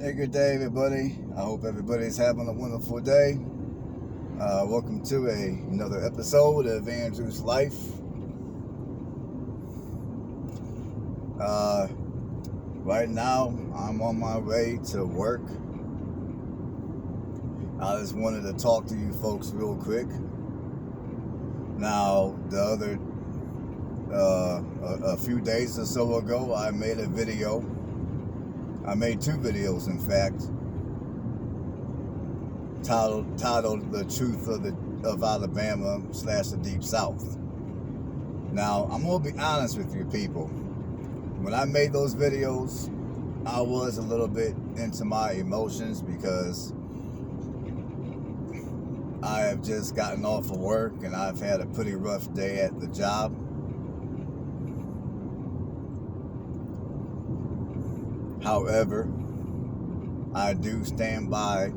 Hey, good day, everybody. I hope everybody's having a wonderful day. Welcome to another episode of Andrew's Life. Right now, I'm on my way to work. I just wanted to talk to you folks real quick. Now, a few days or so ago, I made a video. I made two videos, in fact, titled "The Truth of Alabama / the Deep South." Now, I'm gonna be honest with you, people. When I made those videos, I was a little bit into my emotions because I have just gotten off of work and I've had a pretty rough day at the job. However, I do stand by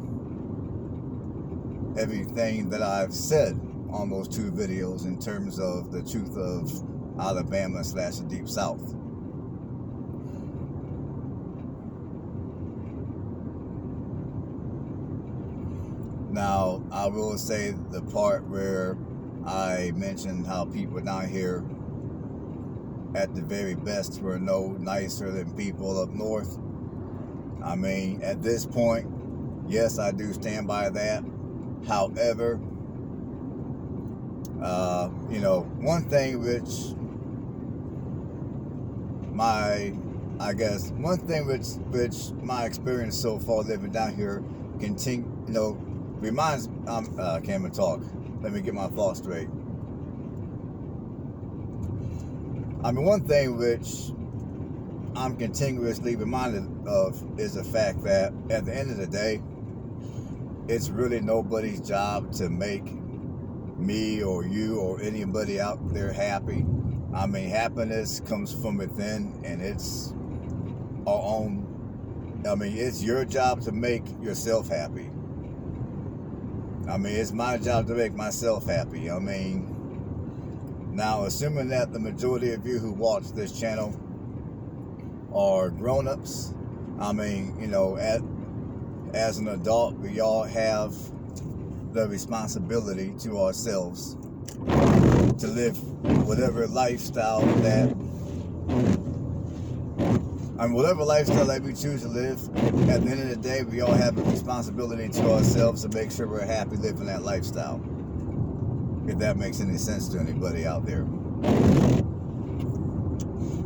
everything that I've said on those two videos in terms of the truth of Alabama / the Deep South. Now, I will say the part where I mentioned how people down here at the very best were no nicer than people up north. I mean, at this point, yes, I do stand by that. However, one thing which my experience so far living down here reminds. I can't even talk. Let me get my thoughts straight. I mean, one thing which I'm continuously reminded of is the fact that at the end of the day, it's really nobody's job to make me or you or anybody out there happy. I mean, happiness comes from within, and it's our own. I mean, it's your job to make yourself happy. I mean, it's my job to make myself happy. I mean, now, assuming that the majority of you who watch this channel are grown-ups, I mean, as an adult, we all have the responsibility to ourselves to live whatever lifestyle that we choose to live. At the end of the day, we all have a responsibility to ourselves to make sure we're happy living that lifestyle. If that makes any sense to anybody out there.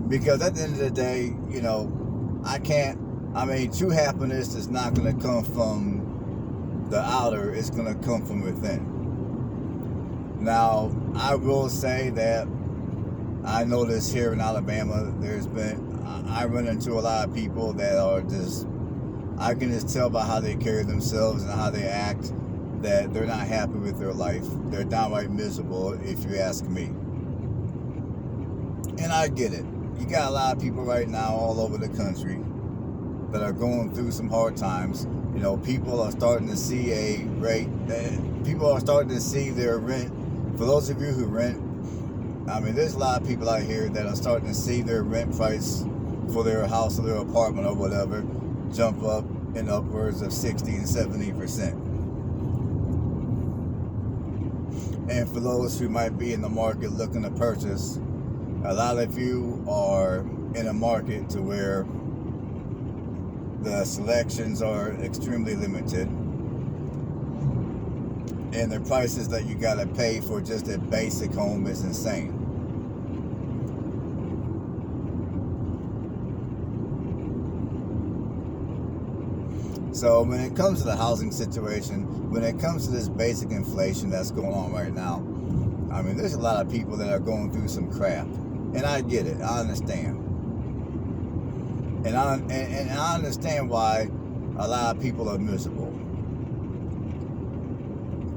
Because at the end of the day, true happiness is not going to come from the outer, it's going to come from within. Now, I will say that I notice here in Alabama, I run into a lot of people that are I can just tell by how they carry themselves and how they act that they're not happy with their life. They're downright miserable, if you ask me. And I get it. You got a lot of people right now all over the country that are going through some hard times. People are starting to see their rent. For those of you who rent, I mean, there's a lot of people out here that are starting to see their rent price for their house or their apartment or whatever jump up in upwards of 60 and 70%. And for those who might be in the market looking to purchase, a lot of you are in a market to where the selections are extremely limited. And the prices that you gotta pay for just a basic home is insane. So when it comes to the housing situation, when it comes to this basic inflation that's going on right now, I mean, there's a lot of people that are going through some crap. And I get it. I understand. And I understand why a lot of people are miserable.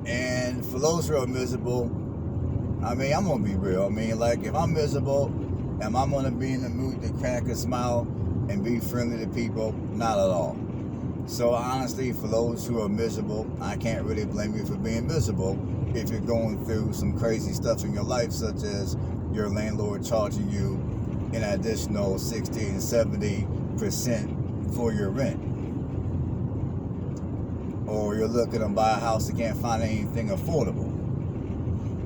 And for those who are miserable, I mean, I'm going to be real. I mean, like, if I'm miserable, am I going to be in the mood to crack a smile and be friendly to people? Not at all. So honestly, for those who are miserable, I can't really blame you for being miserable if you're going through some crazy stuff in your life, such as your landlord charging you an additional 60 and 70% for your rent. or you're looking to buy a house and can't find anything affordable.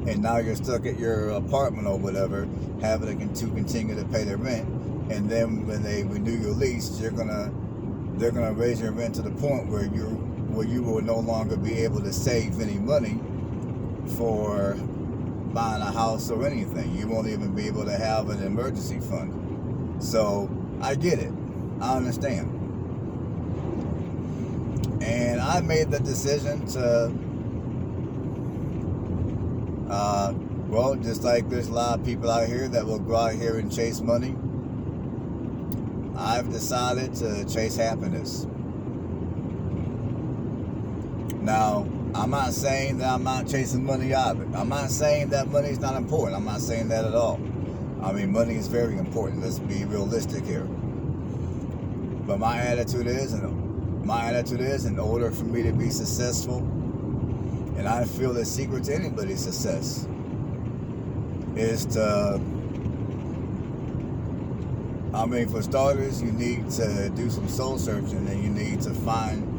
And now you're stuck at your apartment or whatever, having to continue to pay the rent. And then when they renew your lease, they're gonna raise your rent to the point where you will no longer be able to save any money for buying a house or anything. You won't even be able to have an emergency fund. So I get it. I understand. And I made the decision to, well, just like there's a lot of people out here that will go out here and chase money, I've decided to chase happiness. Now, I'm not saying that I'm not chasing money either. I'm not saying that money is not important. I'm not saying that at all. I mean, money is very important. Let's be realistic here. But my attitude is, in order for me to be successful, and I feel the secret to anybody's success is to, I mean, for starters, you need to do some soul searching, and you need to find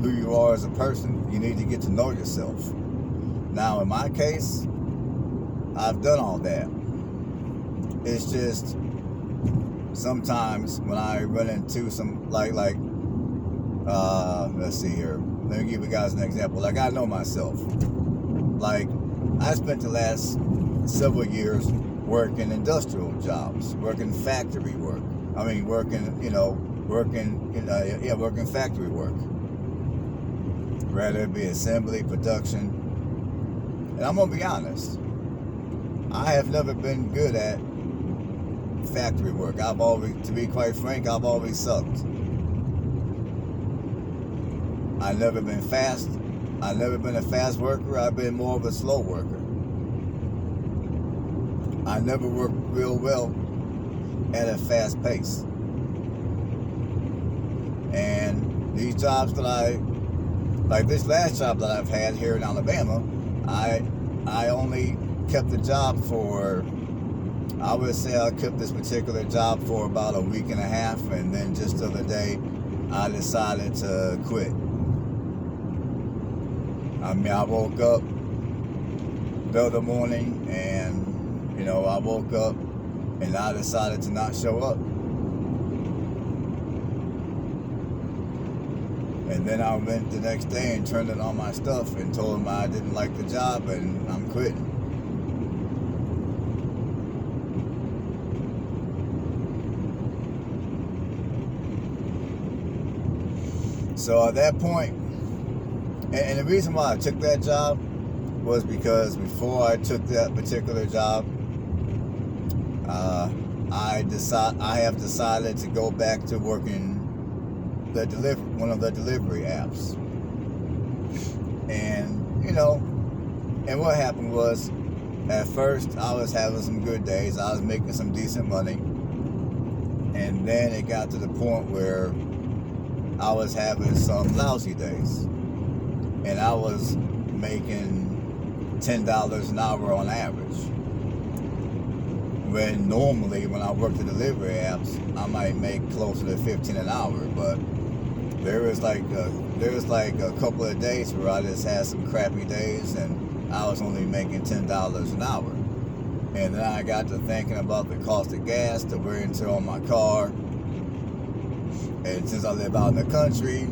who you are as a person. You need to get to know yourself. Now, in my case, I've done all that. It's just sometimes when I run into some let's see here. Let me give you guys an example. Like, I know myself. Like, I spent the last several years working industrial jobs, working factory work. I mean, working factory work. Whether it be assembly, production. And I'm gonna be honest, I have never been good at factory work. To be quite frank, I've always sucked. I've never been fast. I've never been a fast worker. I've been more of a slow worker. I never worked real well at a fast pace. And these jobs that like this last job that I've had here in Alabama, I only kept the job for, I would say I kept this particular job for about a week and a half, and then just the other day, I decided to quit. I mean, I woke up the other morning, and I woke up and I decided to not show up. And then I went the next day and turned in all my stuff and told them I didn't like the job and I'm quitting. So at that point, and the reason why I took that job was because before I took that particular job, I have decided to go back to working one of the delivery apps. And and what happened was, at first I was having some good days, I was making some decent money, and then it got to the point where I was having some lousy days, and I was making $10 an hour on average. When normally when I work the delivery apps, I might make closer to 15 an hour, but there was like a couple of days where I just had some crappy days and I was only making $10 an hour. And then I got to thinking about the cost of gas, the wear and tear on my car. And since I live out in the country,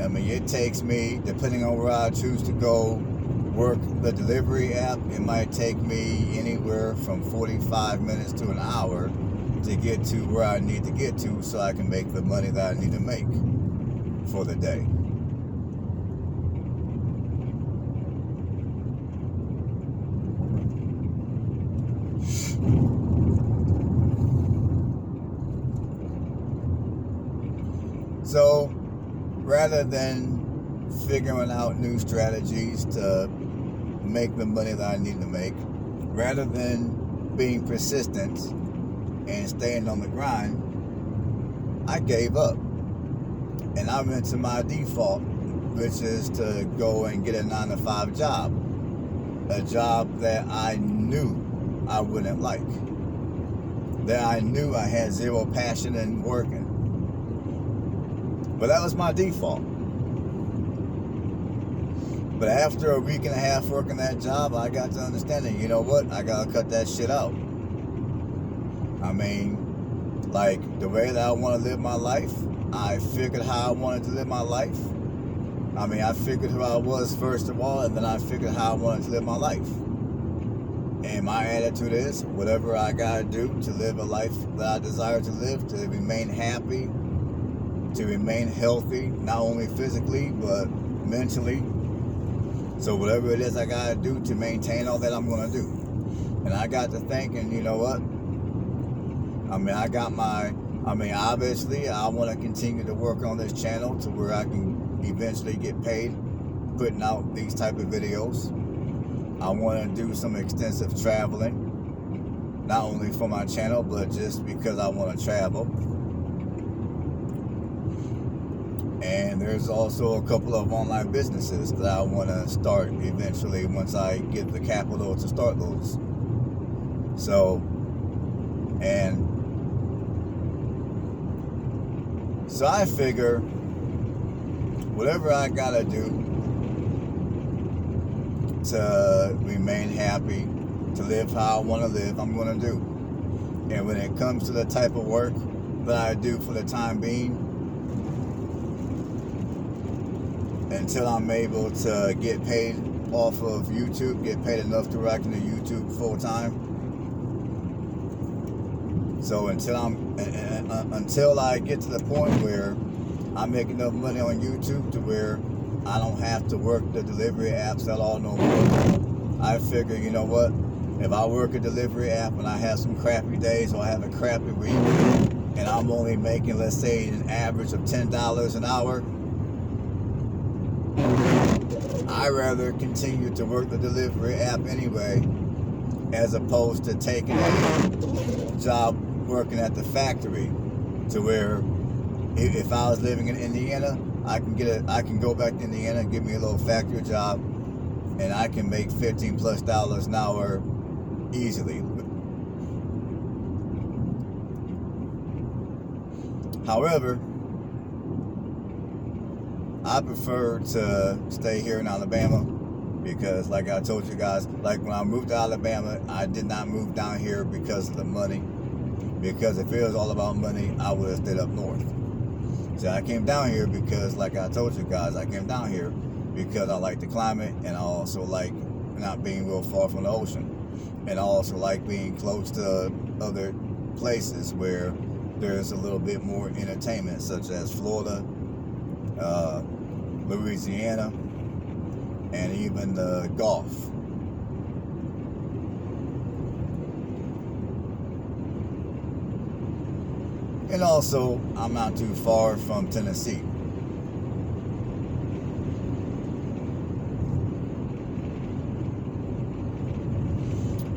I mean, it takes me, depending on where I choose to go work the delivery app, it might take me anywhere from 45 minutes to an hour to get to where I need to get to so I can make the money that I need to make for the day. So rather than figuring out new strategies to make the money that I need to make, rather than being persistent and staying on the grind, I gave up. And I went to my default, which is to go and get a 9-to-5 job. A job that I knew I wouldn't like. That I knew I had zero passion in working. But that was my default. But after a week and a half working that job, I got to understanding, you know what? I gotta cut that shit out. I mean, like the way that I want to live my life, I figured how I wanted to live my life. I mean, I figured who I was first of all, and then I figured how I wanted to live my life. And my attitude is, whatever I gotta do to live a life that I desire to live, to remain happy, to remain healthy, not only physically, but mentally. So whatever it is I gotta do to maintain all that, I'm gonna do. And I got to thinking, you know what? I mean, obviously, I want to continue to work on this channel to where I can eventually get paid putting out these type of videos. I want to do some extensive traveling, not only for my channel, but just because I want to travel. And there's also a couple of online businesses that I want to start eventually once I get the capital to start those. So I figure whatever I gotta do to remain happy, to live how I want to live, I'm gonna do. And when it comes to the type of work that I do for the time being, until I'm able to get paid off of YouTube, get paid enough to where I can do YouTube full time. So until I get to the point where I make enough money on YouTube to where I don't have to work the delivery apps at all no more, I figure, you know what? If I work a delivery app and I have some crappy days or I have a crappy week and I'm only making, let's say, an average of $10 an hour, I'd rather continue to work the delivery app anyway, as opposed to taking a job working at the factory, to where if I was living in Indiana, I can go back to Indiana and get me a little factory job, and I can make $15+ an hour easily. However, I prefer to stay here in Alabama because, like I told you guys, like when I moved to Alabama, I did not move down here because of the money. Because if it was all about money, I would have stayed up north. So I came down here because, like I told you guys, I came down here because I like the climate, and I also like not being real far from the ocean. And I also like being close to other places where there's a little bit more entertainment, such as Florida, Louisiana, and even the Gulf. And also, I'm not too far from Tennessee.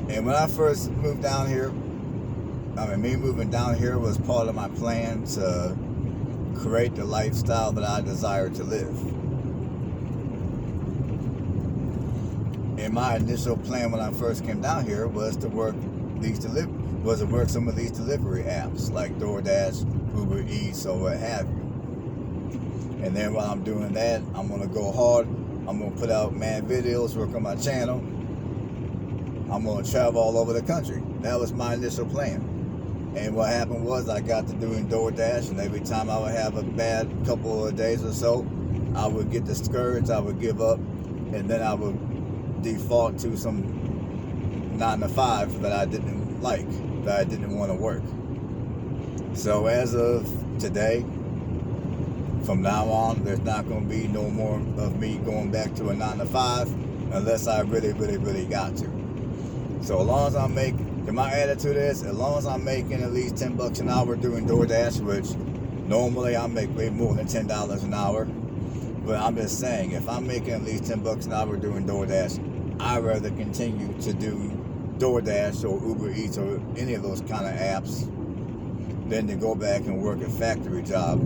And when I first moved down here, me moving down here was part of my plan to create the lifestyle that I desire to live. And my initial plan when I first came down here was to work some of these delivery apps like DoorDash, Uber Eats, or what have you. And then while I'm doing that, I'm gonna go hard. I'm gonna put out mad videos, work on my channel. I'm gonna travel all over the country. That was my initial plan. And what happened was I got to doing DoorDash, and every time I would have a bad couple of days or so, I would get discouraged, I would give up, and then I would default to some 9-to-5 that I didn't like, that I didn't want to work. So as of today, from now on, there's not going to be no more of me going back to a 9-to-5 unless I really, really, really got to. So as long as my attitude is, as long as I'm making at least $10 an hour doing DoorDash, which normally I make way more than $10 an hour, but I'm just saying, if I'm making at least $10 an hour doing DoorDash, I'd rather continue to do DoorDash or Uber Eats or any of those kind of apps than to go back and work a factory job.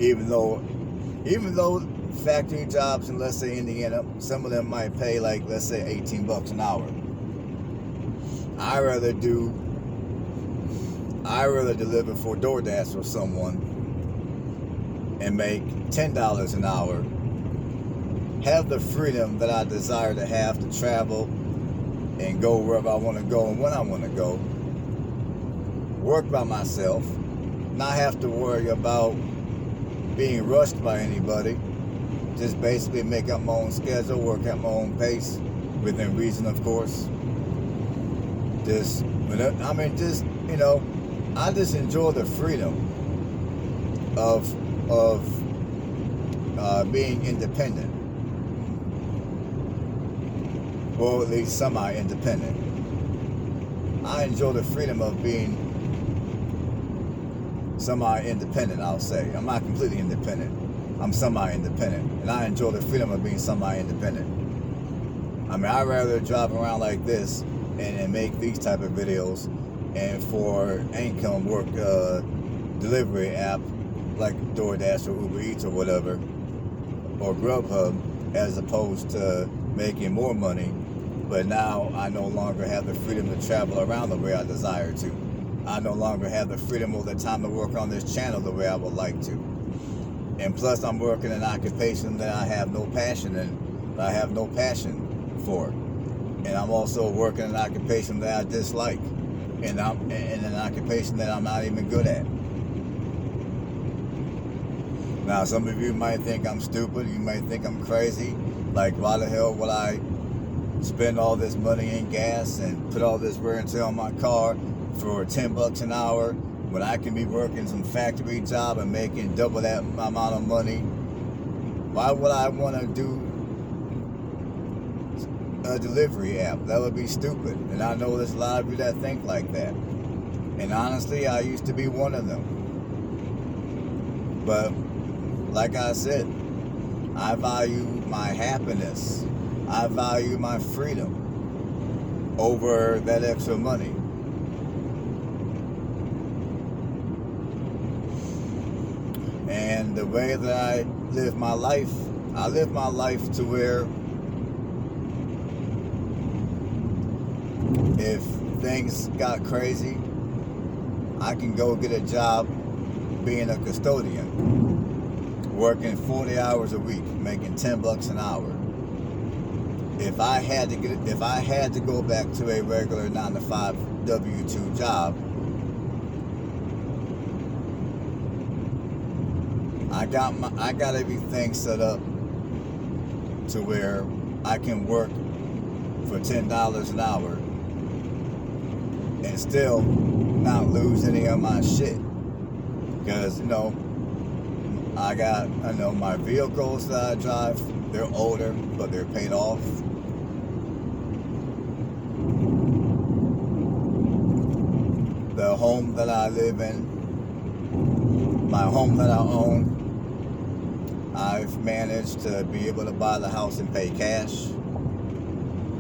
Even though factory jobs in, let's say, Indiana, some of them might pay like, let's say, $18 an hour. I'd rather deliver for DoorDash for someone and make $10 an hour, have the freedom that I desire to have to travel and go wherever I want to go and when I want to go, work by myself, not have to worry about being rushed by anybody, just basically make up my own schedule, work at my own pace, within reason, of course. I just enjoy the freedom of being independent, or at least semi-independent. I enjoy the freedom of being semi-independent, I'll say. I'm not completely independent. I'm semi-independent. And I enjoy the freedom of being semi-independent. I mean, I'd rather drive around like this and make these type of videos, and for income work delivery app like DoorDash or Uber Eats or whatever, or Grubhub, as opposed to making more money. But now I no longer have the freedom to travel around the way I desire to. I no longer have the freedom or the time to work on this channel the way I would like to. And plus, I'm working an occupation that I have no passion in, that I have no passion for. And I'm also working an occupation that I dislike, and I'm in an occupation that I'm not even good at. Now, some of you might think I'm stupid. You might think I'm crazy. Like, why the hell would I spend all this money in gas and put all this wear and tear on my car for $10 an hour when I can be working some factory job and making double that amount of money? Why would I want to do a delivery app? That would be stupid. And I know there's a lot of you that think like that. And honestly, I used to be one of them. But like I said, I value my happiness. I value my freedom over that extra money. And the way that I live my life to where if things got crazy, I can go get a job being a custodian, working 40 hours a week, making $10 an hour. If I had to go back to a regular 9-to-5 W-2 job, I got everything set up to where I can work for $10 an hour and still not lose any of my shit. Because, I know my vehicles that I drive, they're older, but they're paid off. The home that I live in, my home that I own, I've managed to be able to buy the house and pay cash.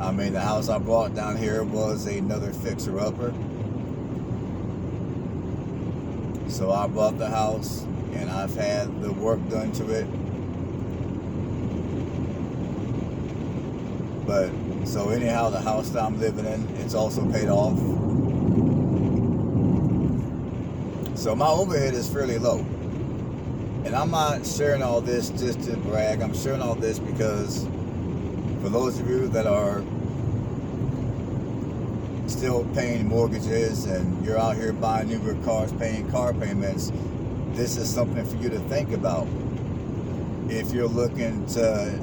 I mean, the house I bought down here was another fixer-upper. So I bought the house, and I've had the work done to it. But, so anyhow, the house that I'm living in, it's also paid off. So my overhead is fairly low. And I'm not sharing all this just to brag. I'm sharing all this because for those of you that are still paying mortgages and you're out here buying newer cars, paying car payments, this is something for you to think about. If you're looking to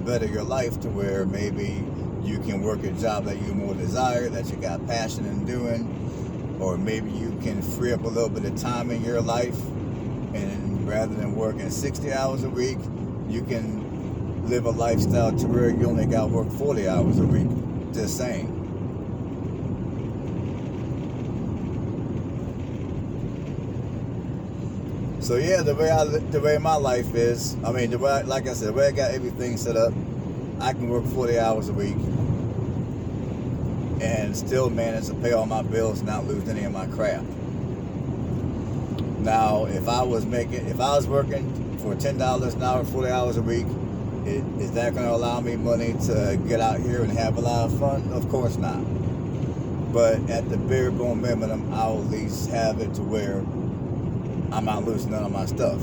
better your life to where maybe you can work a job that you more desire, that you got passion in doing, or maybe you can free up a little bit of time in your life, and rather than working 60 hours a week, you can live a lifestyle to where you only got to work 40 hours a week. Just saying. So yeah, the way my life is, like I said, the way I got everything set up, I can work 40 hours a week and still manage to pay all my bills and not lose any of my crap. Now, if I was working for $10 an hour, 40 hours a week, is that going to allow me money to get out here and have a lot of fun? Of course not. But at the bare bone minimum, I'll at least have it to where I'm not losing none of my stuff.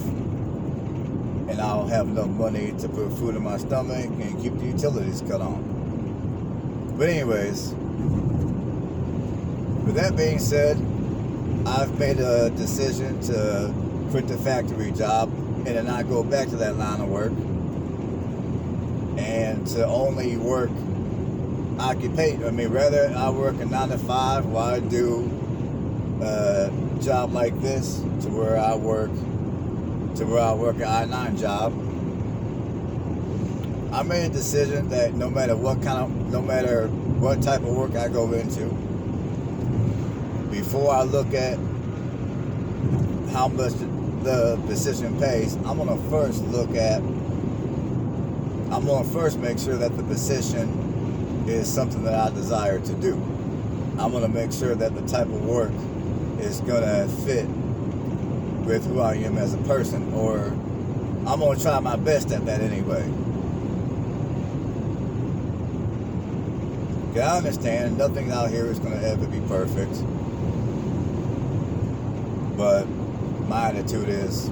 And I'll have enough money to put food in my stomach and keep the utilities cut on. But anyways, with that being said, I've made a decision to quit the factory job and to not go back to that line of work, and to only work occupation. I mean, rather I work a 9 to 5 while I do a job like this, to where I work an I-9 job. I made a decision that no matter what type of work I go into, before I look at how much the position pays, I'm gonna first make sure that the position is something that I desire to do. I'm gonna make sure that the type of work is gonna fit with who I am as a person, or I'm gonna try my best at that anyway. I understand nothing out here is gonna ever be perfect, but my attitude is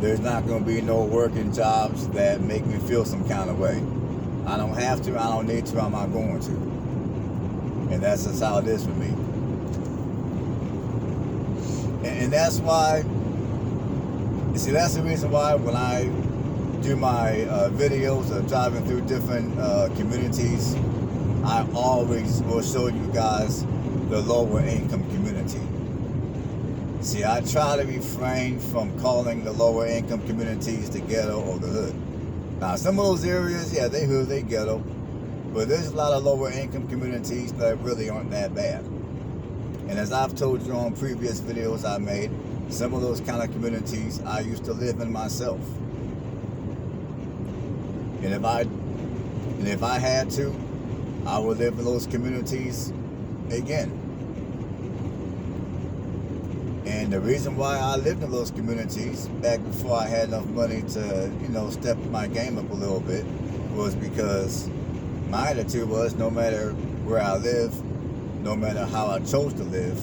there's not gonna be no working jobs that make me feel some kind of way. I don't have to, I don't need to, I'm not going to. And that's just how it is for me. And that's why, see, that's the reason why when I do my videos of driving through different communities, I always will show you guys the lower income community. See, I try to refrain from calling the lower income communities the ghetto or the hood. Now, some of those areas, yeah, they hood, they ghetto, but there's a lot of lower income communities that really aren't that bad. And as I've told you on previous videos I made, some of those kind of communities I used to live in myself. And if I had to, I would live in those communities again. And the reason why I lived in those communities back before I had enough money to, step my game up a little bit, was because my attitude was, no matter where I live, no matter how I chose to live,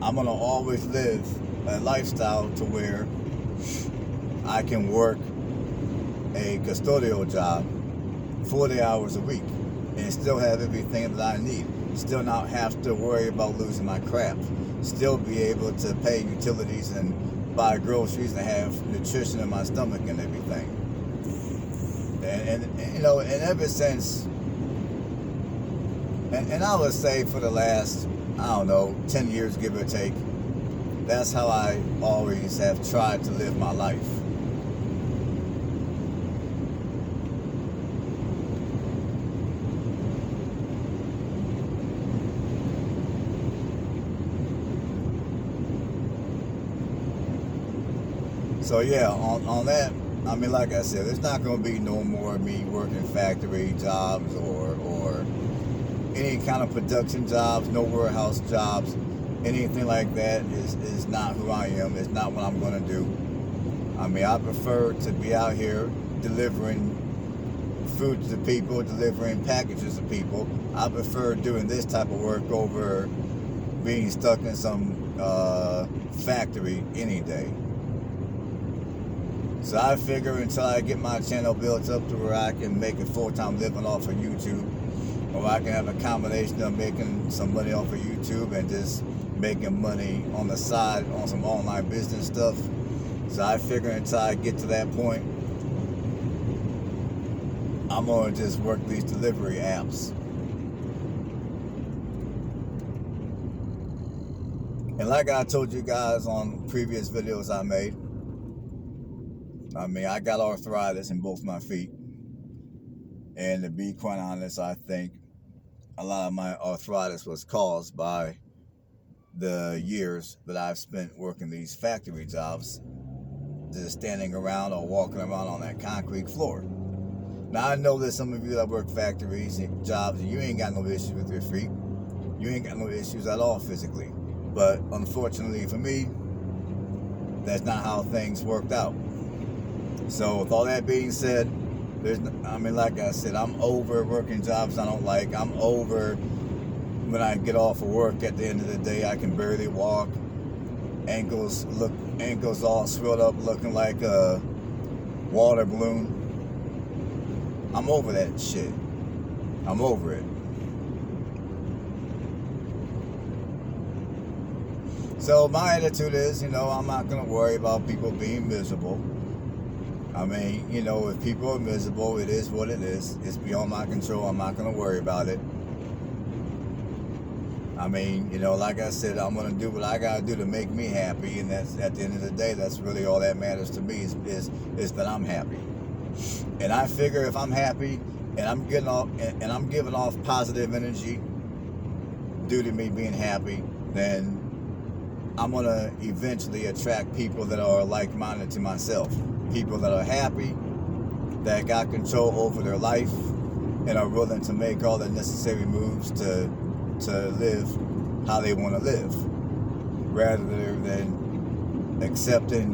I'm gonna always live a lifestyle to where I can work a custodial job 40 hours a week and still have everything that I need. Still not have to worry about losing my crap. Still be able to pay utilities and buy groceries and have nutrition in my stomach and everything. And ever since, and I would say for the last, 10 years, give or take, that's how I always have tried to live my life. So yeah, on that, like I said, there's not going to be no more me working factory jobs or any kind of production jobs, no warehouse jobs, anything like that is not who I am. It's not what I'm going to do. I prefer to be out here delivering food to people, delivering packages to people. I prefer doing this type of work over being stuck in some factory any day. So I figure until I get my channel built up to where I can make a full-time living off of YouTube, or I can have a combination of making some money off of YouTube and just making money on the side on some online business stuff. So I figure until I get to that point, I'm gonna just work these delivery apps. And like I told you guys on previous videos I made, I got arthritis in both my feet. And to be quite honest, I think a lot of my arthritis was caused by the years that I've spent working these factory jobs, just standing around or walking around on that concrete floor. Now, I know there's some of you that work factories and jobs and you ain't got no issues with your feet. You ain't got no issues at all physically. But unfortunately for me, that's not how things worked out. So with all that being said, like I said, I'm over working jobs I don't like. I'm over when I get off of work at the end of the day, I can barely walk. ankles all swelled up, looking like a water balloon. I'm over that shit. I'm over it. So my attitude is, I'm not going to worry about people being miserable. I mean, if people are miserable, it is what it is. It's beyond my control. I'm not going to worry about it. I mean, like I said, I'm going to do what I got to do to make me happy. And that's, at the end of the day, that's really all that matters to me is that I'm happy. And I figure if I'm happy and I'm giving off positive energy due to me being happy, then I'm going to eventually attract people that are like-minded to myself. People that are happy, that got control over their life, and are willing to make all the necessary moves to live how they want to live, rather than accepting